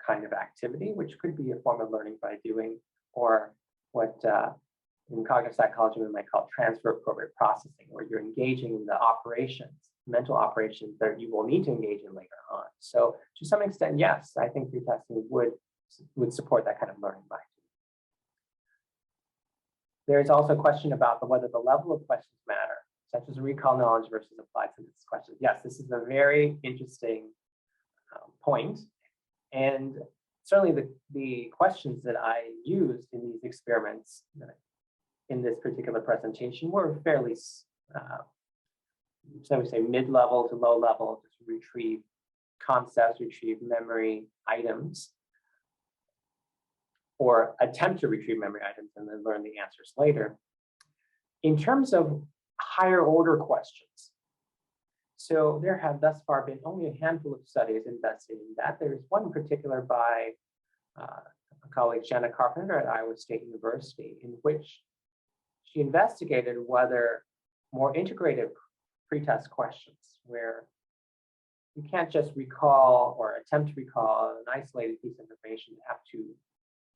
kind of activity, which could be a form of learning by doing, or what in cognitive psychology we might call transfer appropriate processing, where you're engaging in the operations, mental operations that you will need to engage in later on. So to some extent, yes, I think pretesting would support that kind of learning by doing. There's also a question about whether the level of questions matter, such as recall knowledge versus applied synthesis questions. Yes, this is a very interesting point. And certainly the questions that I used in these experiments in this particular presentation were fairly, so we say mid-level to low level, just retrieve concepts, retrieve memory items, or attempt to retrieve memory items and then learn the answers later. In terms of higher order questions, so there have thus far been only a handful of studies investigating that. There is one in particular by a colleague, Jenna Carpenter at Iowa State University, in which she investigated whether more integrated pretest questions, where you can't just recall or attempt to recall an isolated piece of information, you have to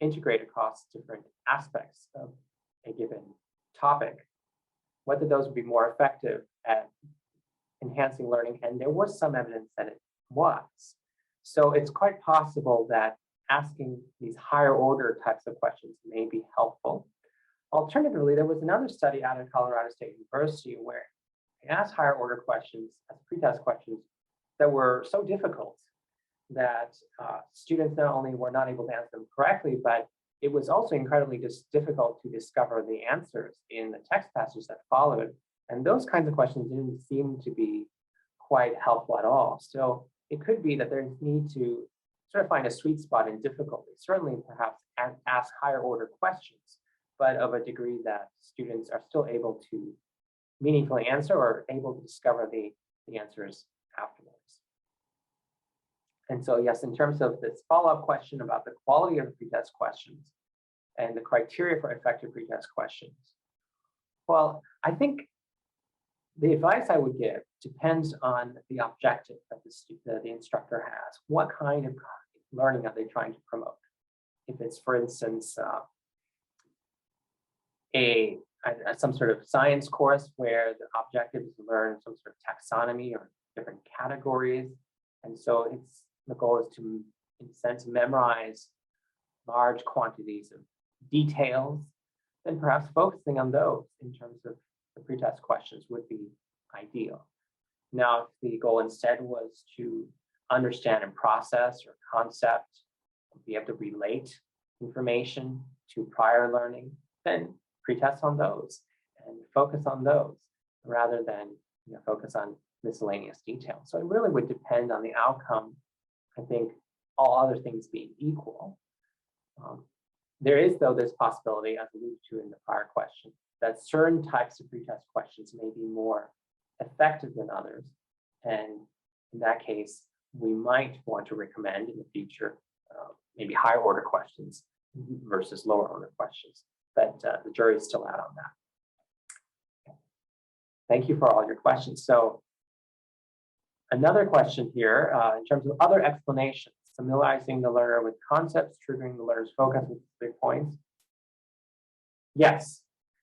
integrate across different aspects of a given topic, whether those would be more effective at enhancing learning. And there was some evidence that it was. So it's quite possible that asking these higher order types of questions may be helpful. Alternatively, there was another study out of Colorado State University where they asked higher order questions as pretest questions that were so difficult that students not only were not able to answer them correctly, but it was also incredibly difficult to discover the answers in the text passages that followed. And those kinds of questions didn't seem to be quite helpful at all. So it could be that there's need to sort of find a sweet spot in difficulty, certainly perhaps ask higher order questions, but of a degree that students are still able to meaningfully answer or able to discover the answers afterwards. And so yes, in terms of this follow-up question about the quality of the pretest questions and the criteria for effective pretest questions, well, I think the advice I would give depends on the objective that the instructor has. What kind of learning are they trying to promote? If it's, for instance, some sort of science course where the objective is to learn some sort of taxonomy or different categories, and so the goal is to, in a sense, memorize large quantities of details, then perhaps focusing on those in terms of the pretest questions would be ideal. Now, if the goal instead was to understand and process or concept, be able to relate information to prior learning, then pretest on those and focus on those rather than focus on miscellaneous details. So it really would depend on the outcome. I think all other things being equal. There is, though, this possibility, as alluded to in the prior question, that certain types of pretest questions may be more effective than others. And in that case, we might want to recommend in the future maybe higher order questions versus lower order questions. But the jury is still out on that. Thank you for all your questions. So another question here, in terms of other explanations, familiarizing the learner with concepts, triggering the learner's focus with specific points. Yes,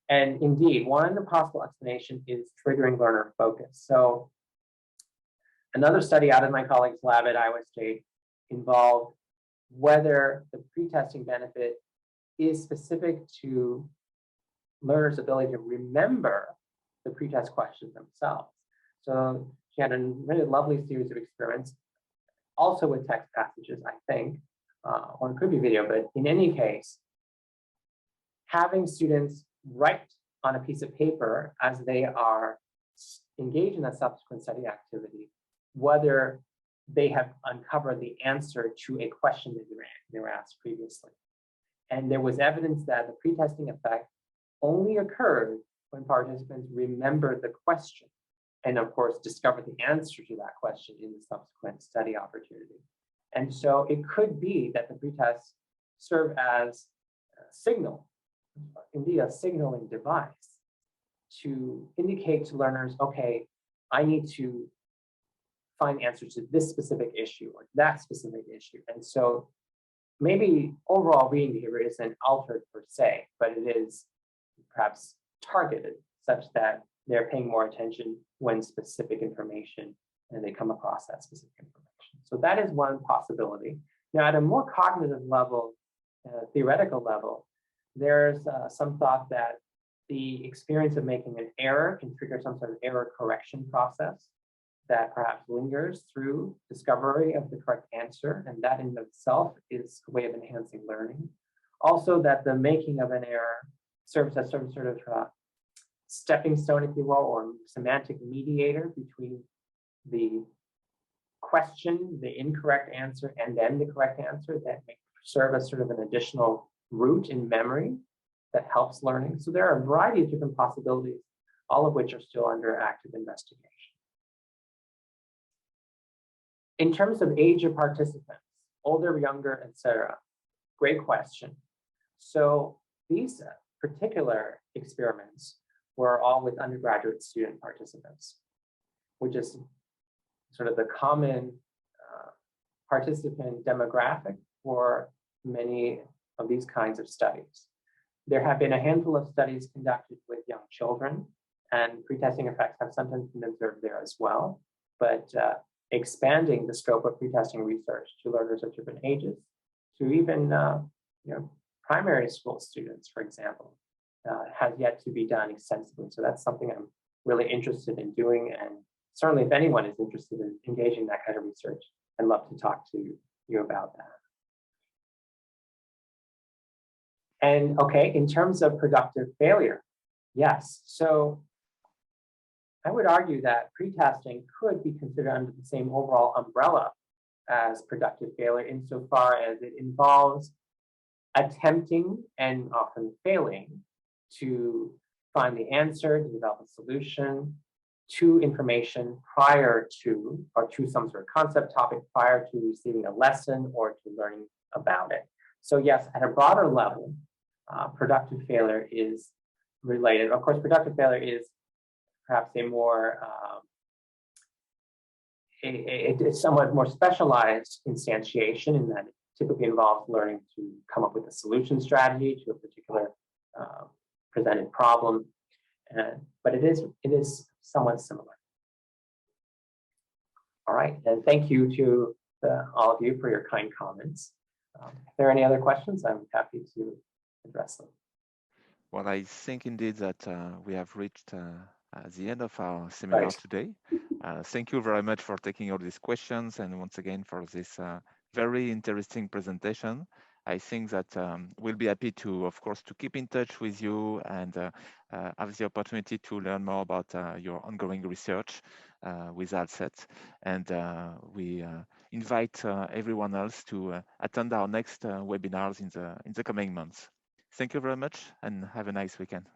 and indeed, one possible explanation is triggering learner focus. So another study out of my colleague's lab at Iowa State involved whether the pretesting benefit is specific to learners' ability to remember the pretest questions themselves. So she had a really lovely series of experiments, also with text passages, I think, or it could be video, but in any case, having students write on a piece of paper as they are engaged in a subsequent study activity, whether they have uncovered the answer to a question that they were asked previously. And there was evidence that the pretesting effect only occurred when participants remembered the question and, of course, discovered the answer to that question in the subsequent study opportunity. And so it could be that the pretests serve as a signal indeed a signaling device to indicate to learners, okay, I need to find answers to this specific issue or that specific issue. And so maybe overall reading behavior isn't altered per se, but it is perhaps targeted such that they're paying more attention when specific information and they come across that specific information. So that is one possibility. Now, at a more cognitive level, theoretical level, there's some thought that the experience of making an error can trigger some sort of error correction process that perhaps lingers through discovery of the correct answer, and that in itself is a way of enhancing learning. Also, that the making of an error serves as some sort of stepping stone, if you will, or semantic mediator between the question, the incorrect answer, and then the correct answer that may serve as sort of an additional route in memory that helps learning. So there are a variety of different possibilities, all of which are still under active investigation. In terms of age of participants, older, younger, etc., great question. So these particular experiments were all with undergraduate student participants, which is sort of the common participant demographic for many of these kinds of studies. There have been a handful of studies conducted with young children, and pretesting effects have sometimes been observed there as well. But expanding the scope of pretesting research to learners of different ages, to even primary school students, for example, has yet to be done extensively. So that's something I'm really interested in doing. And certainly if anyone is interested in engaging in that kind of research, I'd love to talk to you about that. And okay, in terms of productive failure, yes. So I would argue that pretesting could be considered under the same overall umbrella as productive failure insofar as it involves attempting and often failing to find the answer, to develop a solution to information prior to, or to some sort of concept topic prior to receiving a lesson or to learning about it. So yes, at a broader level, productive failure is related. Of course, productive failure is perhaps a more, a somewhat more specialized instantiation in that it typically involves learning to come up with a solution strategy to a particular presented problem, but it is somewhat similar. All right, and thank you to all of you for your kind comments. If there are any other questions, I'm happy to address them. Well, I think indeed that we have reached the end of our seminar today. Thank you very much for taking all these questions, and once again for this very interesting presentation. I think that we'll be happy to, of course, to keep in touch with you and have the opportunity to learn more about your ongoing research with ALSET. And we invite everyone else to attend our next webinars in the coming months. Thank you very much and have a nice weekend.